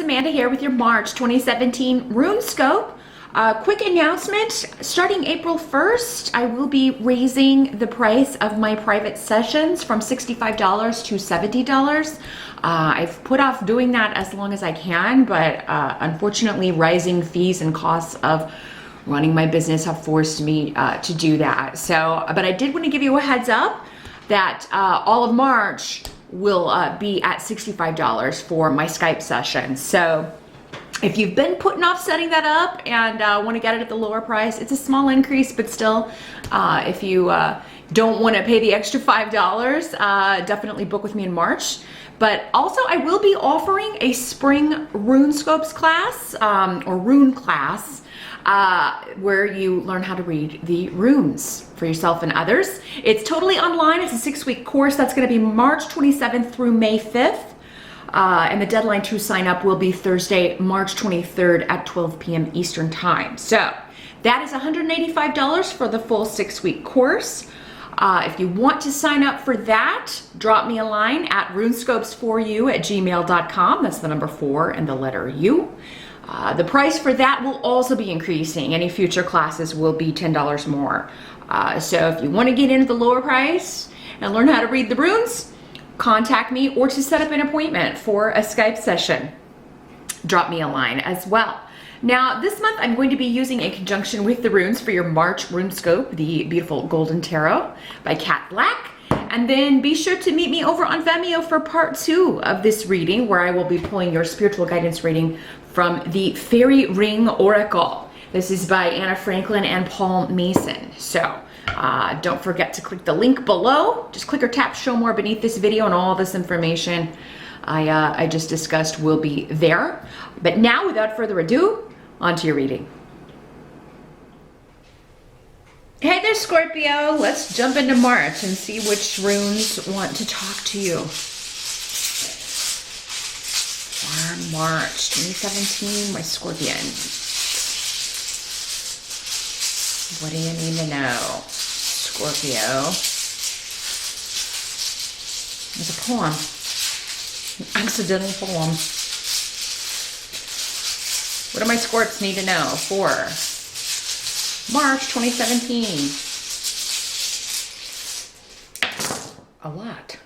Amanda here with your March 2017 RuneScope. Quick announcement, starting April 1st, I will be raising the price of my private sessions from $65 to $70. I've put off doing that as long as I can, but unfortunately rising fees and costs of running my business have forced me to do that. So, but I did want to give you a heads up that all of March will be at $65 for my Skype session. So if you've been putting off setting that up and want to get it at the lower price, it's a small increase, but still, if you don't want to pay the extra $5, definitely book with me in March. But also I will be offering a spring RuneScopes class, or Rune class, where you learn how to read the runes for yourself and others. It's totally online. It's a 6-week course. That's going to be March 27th through May 5th. And the deadline to sign up will be Thursday, March 23rd at 12 p.m. Eastern Time. So that is $185 for the full 6-week course. If you want to sign up for that, drop me a line at runescopes4u@gmail.com. That's the number 4 and the letter U. The price for that will also be increasing. Any future classes will be $10 more. So if you want to get into the lower price and learn how to read the runes, contact me, or to set up an appointment for a Skype session, drop me a line as well. Now, this month I'm going to be using a conjunction with the runes for your March RuneScope, the beautiful Golden Tarot by Cat Black. And then be sure to meet me over on Vimeo for part 2 of this reading, where I will be pulling your spiritual guidance reading from the Fairy Ring Oracle. This is by Anna Franklin and Paul Mason. So don't forget to click the link below. Just click or tap show more beneath this video, and all this information I just discussed will be there. But now, without further ado, on to your reading. Hey there, Scorpio. Let's jump into March and see which runes want to talk to you. For March 2017, my Scorpion. What do you need to know, Scorpio? There's a poem. An accidental poem. What do my Scorps need to know for March 2017? A lot.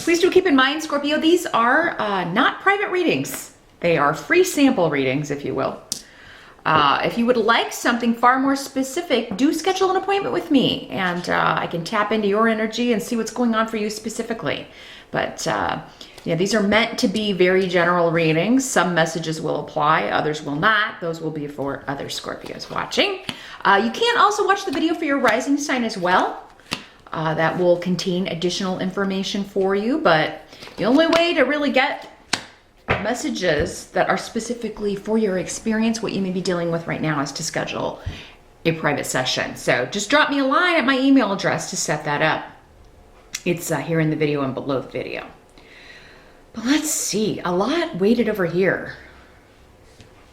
Please do keep in mind, Scorpio, these are not private readings. They are free sample readings, if you will. If you would like something far more specific, do schedule an appointment with me, and I can tap into your energy and see what's going on for you specifically. But yeah, these are meant to be very general readings. Some messages will apply, others will not. Those will be for other Scorpios watching. You can also watch the video for your rising sign as well. That will contain additional information for you, but the only way to really get messages that are specifically for your experience, what you may be dealing with right now, is to schedule a private session. So just drop me a line at my email address to set that up. It's here in the video and below the video. But let's see, a lot waited over here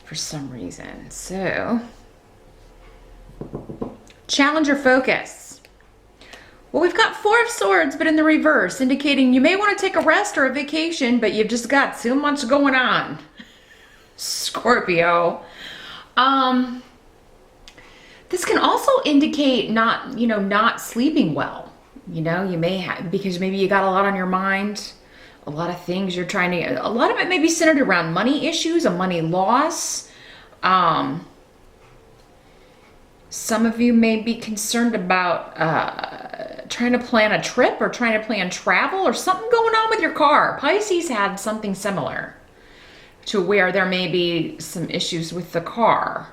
for some reason. So, challenge or focus. Well, we've got 4 of Swords, but in the reverse, indicating you may want to take a rest or a vacation, but you've just got too much going on, Scorpio. This can also indicate not sleeping well. You know, you may have, because maybe you got a lot on your mind, a lot of things you're trying to, a lot of it may be centered around money issues, a money loss. Some of you may be concerned about trying to plan a trip or trying to plan travel, or something going on with your car. Pisces had something similar to where there may be some issues with the car.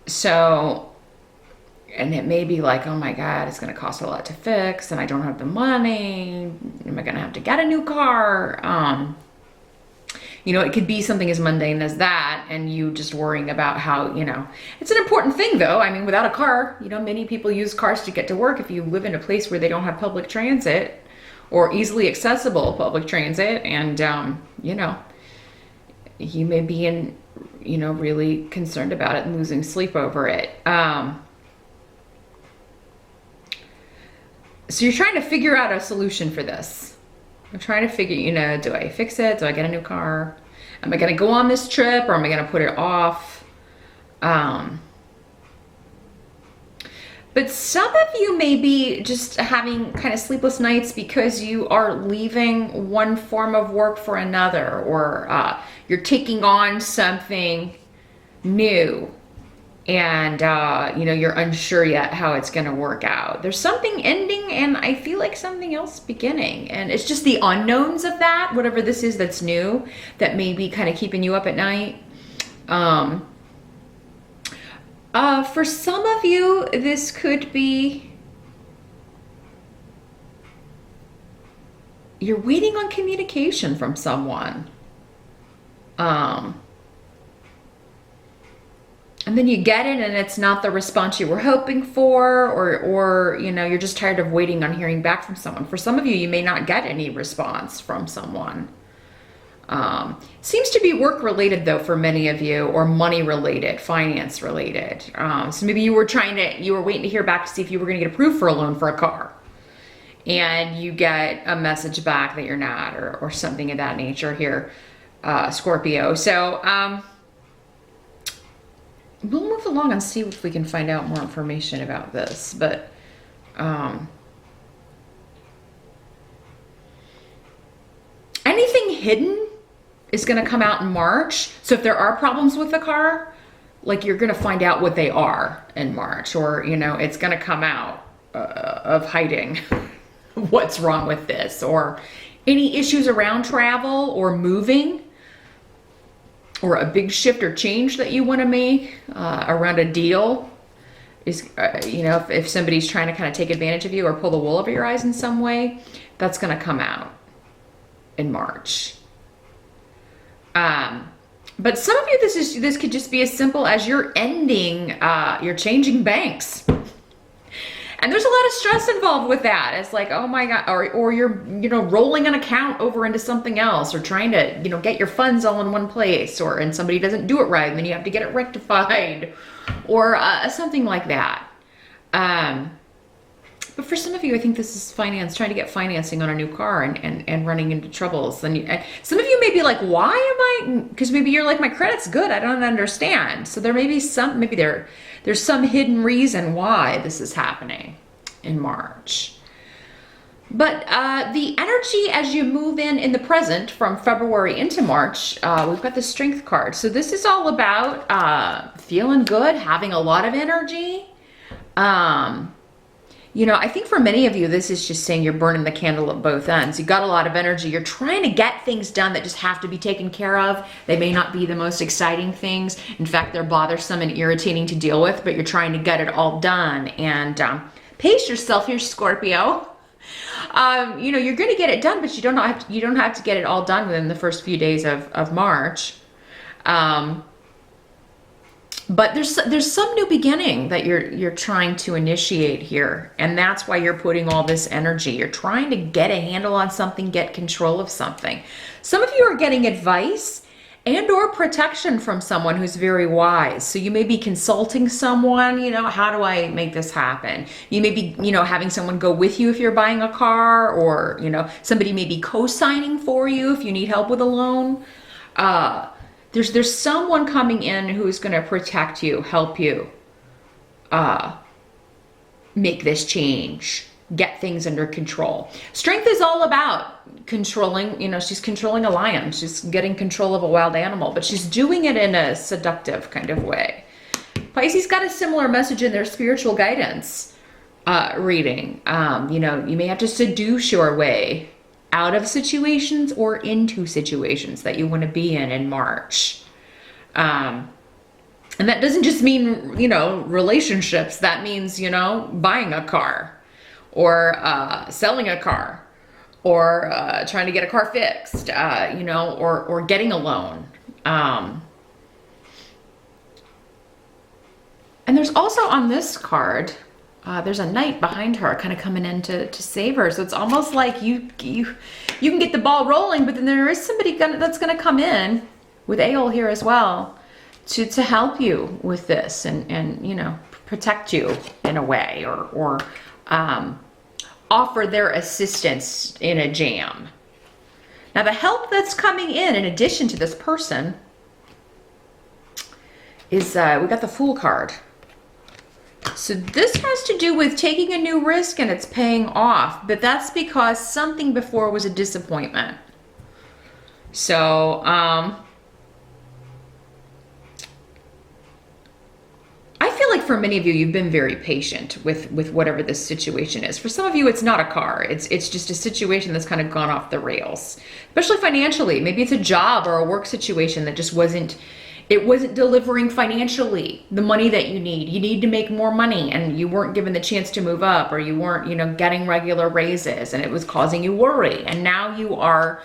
So, and it may be like, oh my God, it's going to cost a lot to fix, and I don't have the money. Am I going to have to get a new car? You know, it could be something as mundane as that, and you just worrying about how, you know, it's an important thing though. I mean, without a car, you know, many people use cars to get to work. If you live in a place where they don't have public transit or easily accessible public transit, and, you know, you may be really concerned about it and losing sleep over it. So you're trying to figure out a solution for this. I'm trying to figure, do I fix it? Do I get a new car? Am I going to go on this trip, or am I going to put it off? But some of you may be just having kind of sleepless nights because you are leaving one form of work for another, or you're taking on something new, and you know, you're unsure yet how it's going to work out. There's something ending, and I feel like something else beginning, and it's just the unknowns of that, whatever this is that's new, that may be kind of keeping you up at night. For some of you, this could be you're waiting on communication from someone. And then you get it and it's not the response you were hoping for, or you know, you're just tired of waiting on hearing back from someone. For some of you, you may not get any response from someone. Seems to be work related though for many of you, or money related, finance related. So maybe you were waiting to hear back to see if you were going to get approved for a loan for a car, and you get a message back that you're not, or something of that nature here, Scorpio. So we'll move along and see if we can find out more information about this. But anything hidden is going to come out in March. So if there are problems with the car, like, you're going to find out what they are in March, or, you know, it's going to come out of hiding what's wrong with this, or any issues around travel or moving, or a big shift or change that you want to make around a deal. Is you know, if somebody's trying to kind of take advantage of you or pull the wool over your eyes in some way, that's going to come out in March. But some of you, this could just be as simple as you're changing banks. And there's a lot of stress involved with that. It's like, oh my God, or you're, you know, rolling an account over into something else, or trying to, you know, get your funds all in one place, and somebody doesn't do it right, and then you have to get it rectified, or something like that. But for some of you, I think this is trying to get financing on a new car, and running into troubles. And some of you may be like, why am I? Because maybe you're like, my credit's good, I don't understand. So there may be there's some hidden reason why this is happening in March. But the energy as you move in the present from February into March, we've got the Strength card. So this is all about feeling good, having a lot of energy. You know, I think for many of you, this is just saying you're burning the candle at both ends. You got a lot of energy. You're trying to get things done that just have to be taken care of. They may not be the most exciting things. In fact, they're bothersome and irritating to deal with, but you're trying to get it all done. And pace yourself here, Scorpio. You know, you're going to get it done, but you don't have to get it all done within the first few days of March. But there's some new beginning that you're trying to initiate here, and that's why you're putting all this energy. You're trying to get a handle on something, get control of something. Some of you are getting advice and or protection from someone who's very wise. So you may be consulting someone, you know, how do I make this happen? You may be, you know, having someone go with you if you're buying a car, or, you know, somebody may be co-signing for you if you need help with a loan. There's someone coming in who's going to protect you, help you make this change, get things under control. Strength is all about controlling, you know, she's controlling a lion. She's getting control of a wild animal, but she's doing it in a seductive kind of way. Pisces got a similar message in their spiritual guidance reading. You know, you may have to seduce your way out of situations or into situations that you want to be in March. And that doesn't just mean, you know, relationships. That means, you know, buying a car, or selling a car, or trying to get a car fixed, you know, or getting a loan. And there's also on this card, there's a knight behind her kind of coming in to save her. So it's almost like you can get the ball rolling, but then there is somebody that's going to come in with Aeol here as well to help you with this, and you know, protect you in a way, or offer their assistance in a jam. Now the help that's coming in addition to this person, is we got the Fool card. So this has to do with taking a new risk and it's paying off, but that's because something before was a disappointment. So, I feel like for many of you, you've been very patient with whatever this situation is. For some of you, it's not a car. It's just a situation that's kind of gone off the rails, especially financially. Maybe it's a job or a work situation that just wasn't delivering financially the money that you need. You need to make more money and you weren't given the chance to move up, or you weren't, getting regular raises, and it was causing you worry. And now you are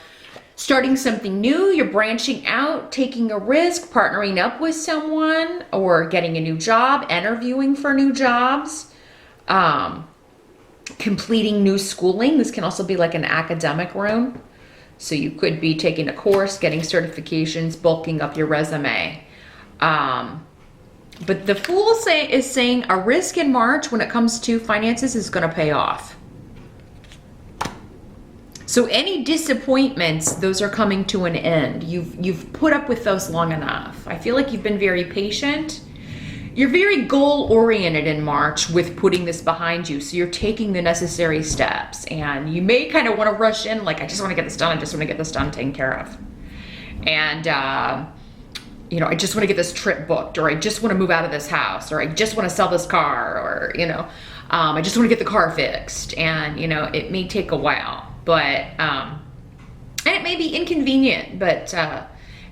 starting something new. You're branching out, taking a risk, partnering up with someone, or getting a new job, interviewing for new jobs, completing new schooling. This can also be like an academic rune. So you could be taking a course, getting certifications, bulking up your resume. But the Fool is saying a risk in March when it comes to finances is going to pay off. So any disappointments, those are coming to an end. You've put up with those long enough. I feel like you've been very patient. You're very goal-oriented in March with putting this behind you. So you're taking the necessary steps, and you may kind of want to rush in, like, I just want to get this done. I just want to get this done, taken care of. And, I just want to get this trip booked, or I just want to move out of this house, or I just want to sell this car, or, I just want to get the car fixed. And, it may take a while, but, and it may be inconvenient, but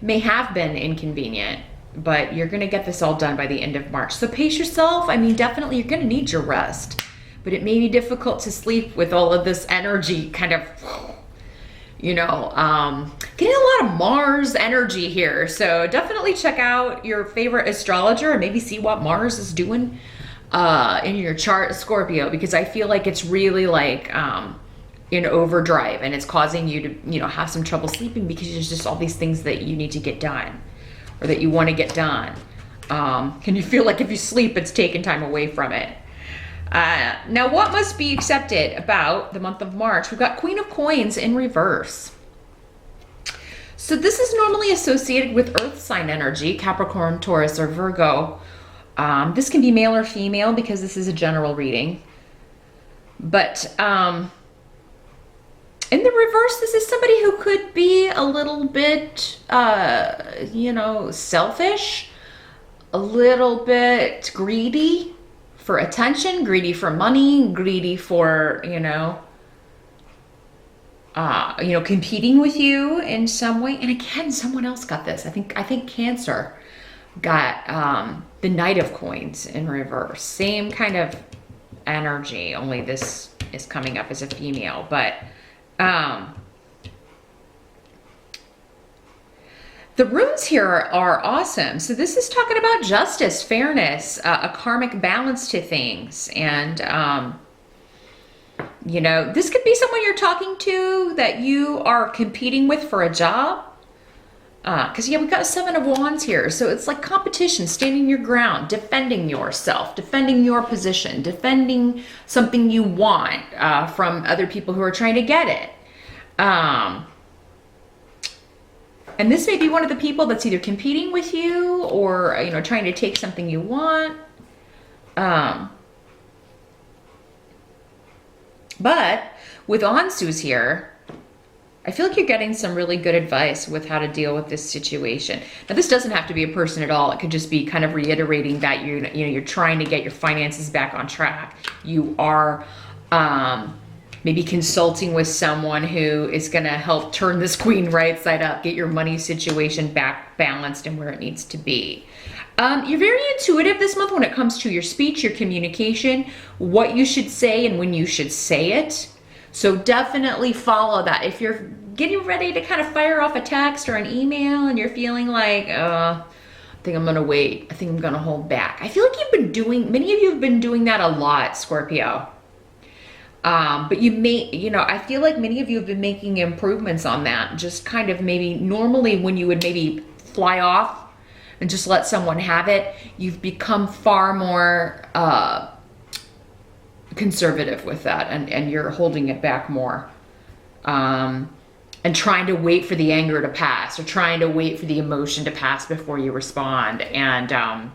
may have been inconvenient. But you're going to get this all done by the end of March. So pace yourself. I mean, definitely you're going to need your rest. But it may be difficult to sleep with all of this energy kind of, getting a lot of Mars energy here. So definitely check out your favorite astrologer and maybe see what Mars is doing in your chart, Scorpio, because I feel like it's really like in overdrive, and it's causing you to, have some trouble sleeping because there's just all these things that you need to get done, or that you want to get done. And you feel like if you sleep, it's taking time away from it. Now, what must be accepted about the month of March? We've got Queen of Coins in reverse. So this is normally associated with earth sign energy, Capricorn, Taurus, or Virgo. This can be male or female because this is a general reading. But in the reverse, this is somebody who could be a little bit, selfish, a little bit greedy for attention, greedy for money, greedy for, competing with you in some way. And again, someone else got this. I think Cancer got the Knight of Coins in reverse. Same kind of energy, only this is coming up as a female, but the runes here are awesome. So this is talking about justice, fairness, a karmic balance to things. And, this could be someone you're talking to that you are competing with for a job. Because, we've got 7 of Wands here. So it's like competition, standing your ground, defending yourself, defending your position, defending something you want from other people who are trying to get it. And this may be one of the people that's either competing with you or, trying to take something you want. But with Ansu's here, I feel like you're getting some really good advice with how to deal with this situation. Now, this doesn't have to be a person at all. It could just be kind of reiterating that you're trying to get your finances back on track. You are maybe consulting with someone who is going to help turn this queen right side up, get your money situation back balanced and where it needs to be. You're very intuitive this month when it comes to your speech, your communication, what you should say and when you should say it. So definitely follow that. If you're getting ready to kind of fire off a text or an email and you're feeling like, I think I'm going to wait. I think I'm going to hold back. I feel like many of you have been doing that a lot, Scorpio. But you may, I feel like many of you have been making improvements on that. Just kind of maybe normally when you would maybe fly off and just let someone have it, you've become far more conservative with that, and you're holding it back more. and trying to wait for the anger to pass, or trying to wait for the emotion to pass before you respond. And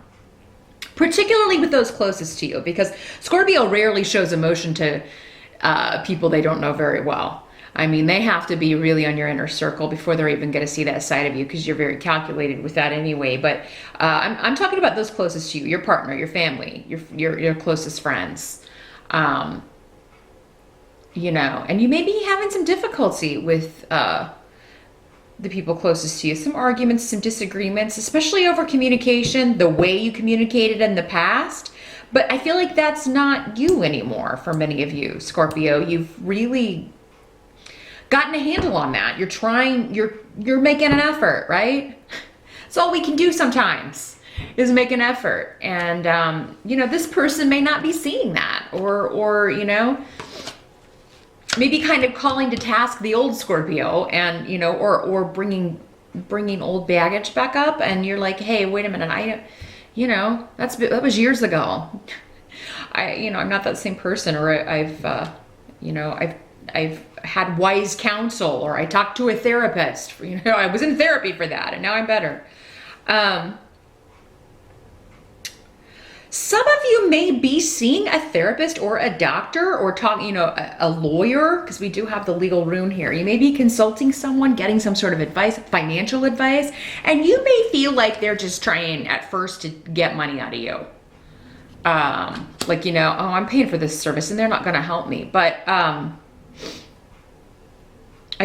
particularly with those closest to you, because Scorpio rarely shows emotion to people they don't know very well. I mean, they have to be really on your inner circle before they're even going to see that side of you, because you're very calculated with that anyway. But I'm talking about those closest to you, your partner, your family, your closest friends. You know, and you may be having some difficulty with the people closest to you, some arguments, some disagreements, especially over communication, the way you communicated in the past. But I feel like that's not you anymore for many of you, Scorpio. You've really gotten a handle on that. You're trying, you're making an effort, right? That's all we can do sometimes, is make an effort. And, you know, this person may not be seeing that, or, you know, maybe kind of calling to task the old Scorpio, and, you know, or bringing old baggage back up. And you're like, hey, wait a minute. You know, that was years ago. You know, I'm not that same person, or I've had wise counsel, or I talked to a therapist. You know, I was in therapy for that, and now I'm better. Some of you may be seeing a therapist or a doctor, or talking, you know, a lawyer, because we do have the legal rune here. You may be consulting someone, getting some sort of advice, financial advice, and you may feel like they're just trying at first to get money out of you. Like, you know, oh, I'm paying for this service and they're not going to help me. But I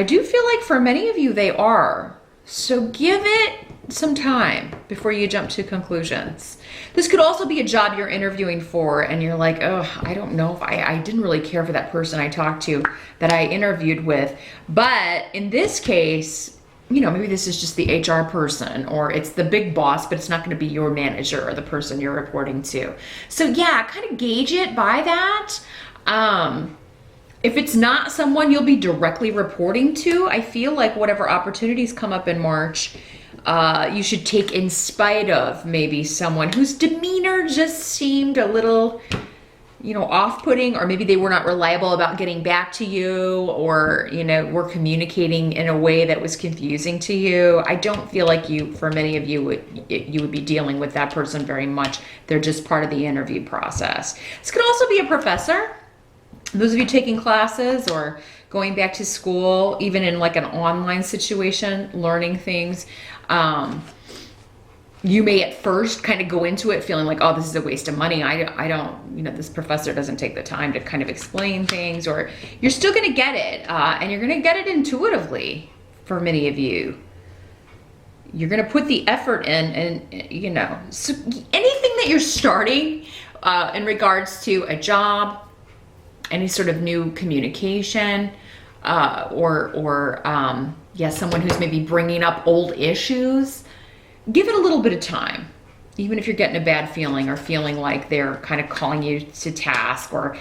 do feel like for many of you, they are. So give it some time before you jump to conclusions. This could also be a job you're interviewing for, and you're like, oh, I don't know if I didn't really care for that person I talked to, that I interviewed with. But in this case, you know, maybe this is just the HR person, or it's the big boss, but it's not going to be your manager or the person you're reporting to. So yeah, kind of gauge it by that. If it's not someone you'll be directly reporting to, I feel like whatever opportunities come up in March, you should take in spite of maybe someone whose demeanor just seemed a little, you know, off-putting, or maybe they were not reliable about getting back to you, or, you know, were communicating in a way that was confusing to you. I don't feel like for many of you, you would be dealing with that person very much. They're just part of the interview process. This could also be a professor. Those of you taking classes or going back to school, even in like an online situation, learning things, you may at first kind of go into it feeling like, oh, this is a waste of money. I don't, you know, this professor doesn't take the time to kind of explain things, or you're still going to get it. And you're going to get it intuitively for many of you. You're going to put the effort in, and, you know, so anything that you're starting in regards to a job, any sort of new communication, someone who's maybe bringing up old issues, give it a little bit of time. Even if you're getting a bad feeling, or feeling like they're kind of calling you to task, or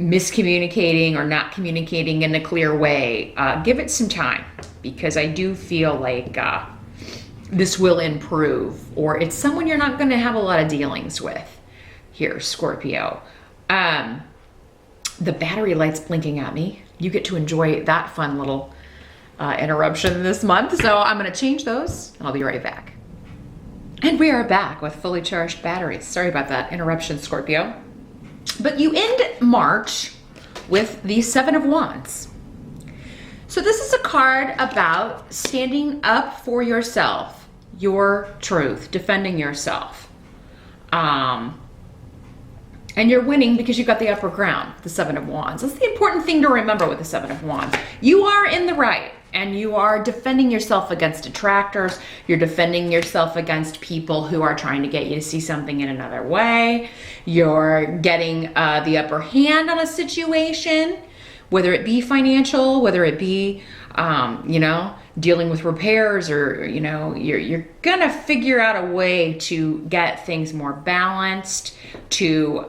miscommunicating, or not communicating in a clear way, give it some time, because I do feel like this will improve, or it's someone you're not going to have a lot of dealings with here, Scorpio. The battery light's blinking at me. You get to enjoy that fun little interruption this month. So I'm going to change those, and I'll be right back. And we are back with fully charged batteries. Sorry about that interruption, Scorpio. But you end March with the Seven of Wands. So this is a card about standing up for yourself, your truth, defending yourself. And you're winning because you got the upper ground, the Seven of Wands. That's the important thing to remember with the Seven of Wands. You are in the right, and you are defending yourself against detractors. You're defending yourself against people who are trying to get you to see something in another way. You're getting the upper hand on a situation, whether it be financial, whether it be, you know, dealing with repairs, or, you know, you're gonna figure out a way to get things more balanced, to,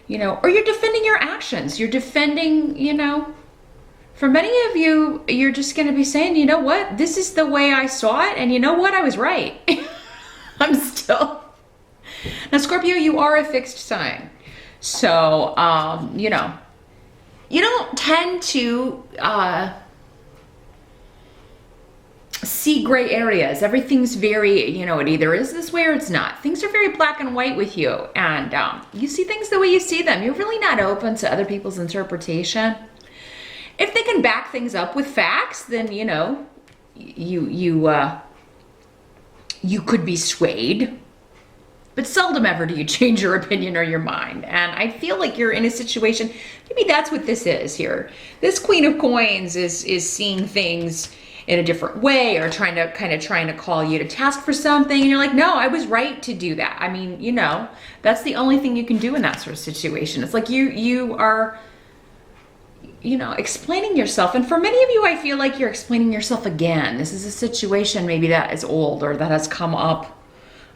you know, or you're defending your actions. You're defending, you know, for many of you, you're just gonna be saying, you know what, this is the way I saw it, and you know what, I was right. I'm still. Now, Scorpio, you are a fixed sign. So, you know, you don't tend to see gray areas. Everything's very, you know, it either is this way or it's not. Things are very black and white with you, and you see things the way you see them. You're really not open to other people's interpretation. If they can back things up with facts, then, you know, you could be swayed. But seldom ever do you change your opinion or your mind. And I feel like you're in a situation, maybe that's what this is here. This Queen of Coins is seeing things in a different way, or trying to call you to task for something. And you're like, no, I was right to do that. I mean, you know, that's the only thing you can do in that sort of situation. It's like you are, you know, explaining yourself. And for many of you, I feel like you're explaining yourself again. This is a situation maybe that is old, or that has come up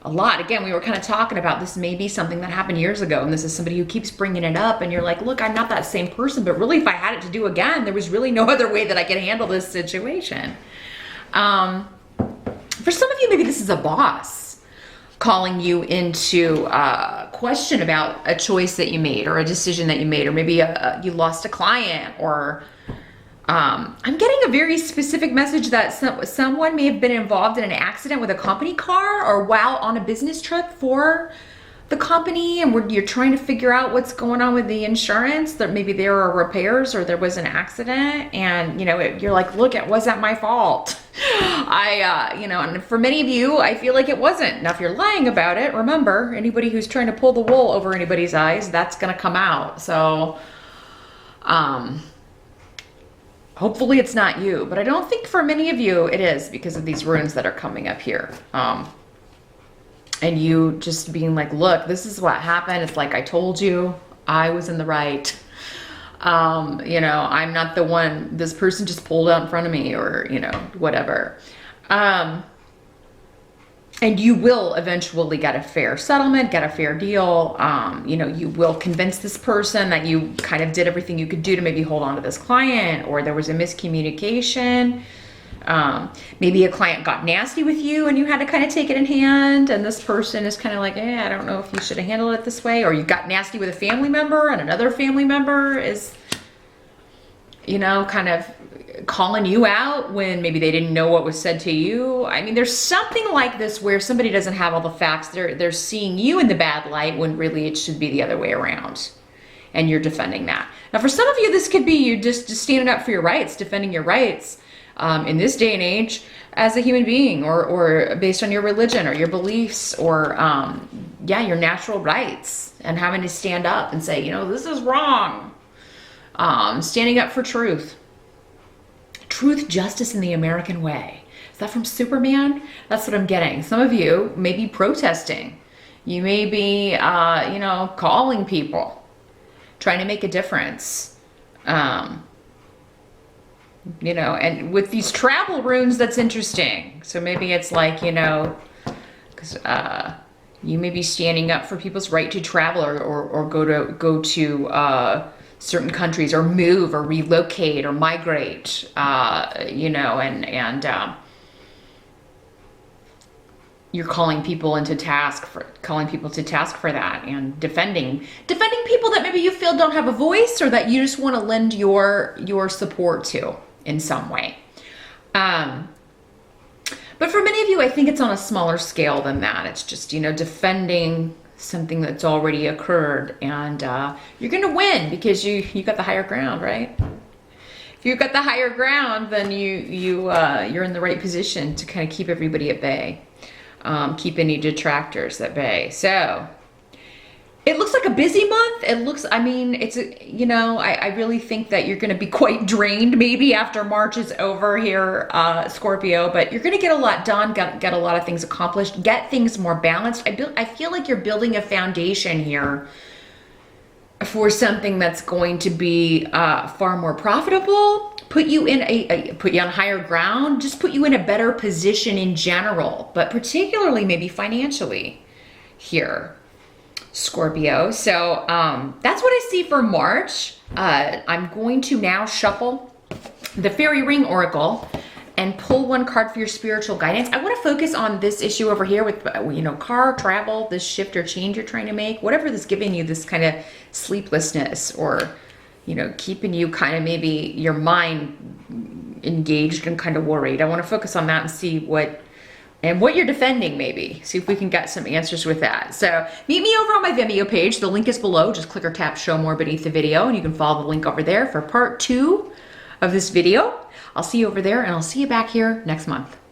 a lot. Again, we were kind of talking about this may be something that happened years ago, and this is somebody who keeps bringing it up, and you're like, look, I'm not that same person, but really if I had it to do again, there was really no other way that I could handle this situation. For some of you, maybe this is a boss calling you into question about a choice that you made, or a decision that you made, or maybe you lost a client, or I'm getting a very specific message that someone may have been involved in an accident with a company car, or while on a business trip for the company, and you're trying to figure out what's going on with the insurance, that maybe there are repairs or there was an accident, and you know, you're like, look, it wasn't my fault. You know, and for many of you, I feel like it wasn't. Now, if you're lying about it, remember, anybody who's trying to pull the wool over anybody's eyes, that's going to come out. So, hopefully it's not you, but I don't think for many of you it is, because of these runes that are coming up here. And you just being like, look, this is what happened. It's like, I told you, I was in the right. You know, I'm not the one, this person just pulled out in front of me, or, you know, whatever. And you will eventually get a fair settlement, get a fair deal. You know, you will convince this person that you kind of did everything you could do to maybe hold on to this client, or there was a miscommunication. Maybe a client got nasty with you and you had to kind of take it in hand, and this person is kind of like, I don't know if you should have handled it this way. Or you got nasty with a family member, and another family member is, you know, kind of calling you out when maybe they didn't know what was said to you. I mean, there's something like this where somebody doesn't have all the facts. They're seeing you in the bad light when really it should be the other way around, and you're defending that. Now, for some of you, this could be you just standing up for your rights, defending your rights in this day and age as a human being, or based on your religion or your beliefs, or your natural rights, and having to stand up and say, you know, this is wrong. Standing up for truth. Truth, justice, in the American way. Is that from Superman? That's what I'm getting. Some of you may be protesting. You may be, you know, calling people, trying to make a difference. You know, and with these travel runes, that's interesting. So maybe it's like, you know, because you may be standing up for people's right to travel, or go to certain countries, or move, or relocate, or migrate. You know, and you're calling people to task for that, and defending people that maybe you feel don't have a voice, or that you just want to lend your support to in some way. But for many of you, I think it's on a smaller scale than that. It's just, you know, defending something that's already occurred, and you're going to win because you got the higher ground, right? If you've got the higher ground, then you're in the right position to kind of keep everybody at bay, keep any detractors at bay. So it looks like a busy month. It looks, I mean, it's, you know, I really think that you're going to be quite drained maybe after March is over here, Scorpio, but you're going to get a lot done, get a lot of things accomplished, get things more balanced. I feel like you're building a foundation here for something that's going to be far more profitable, put you on higher ground, just put you in a better position in general, but particularly maybe financially here, Scorpio. So that's what I see for March. I'm going to now shuffle the Fairy Ring Oracle and pull one card for your spiritual guidance. I want to focus on this issue over here with, you know, car, travel, this shift or change you're trying to make, whatever is giving you this kind of sleeplessness, or, you know, keeping you kind of maybe your mind engaged and kind of worried. I want to focus on that and see what you're defending, maybe. See if we can get some answers with that. So meet me over on my Vimeo page. The link is below. Just click or tap show more beneath the video, and you can follow the link over there for part 2 of this video. I'll see you over there, and I'll see you back here next month.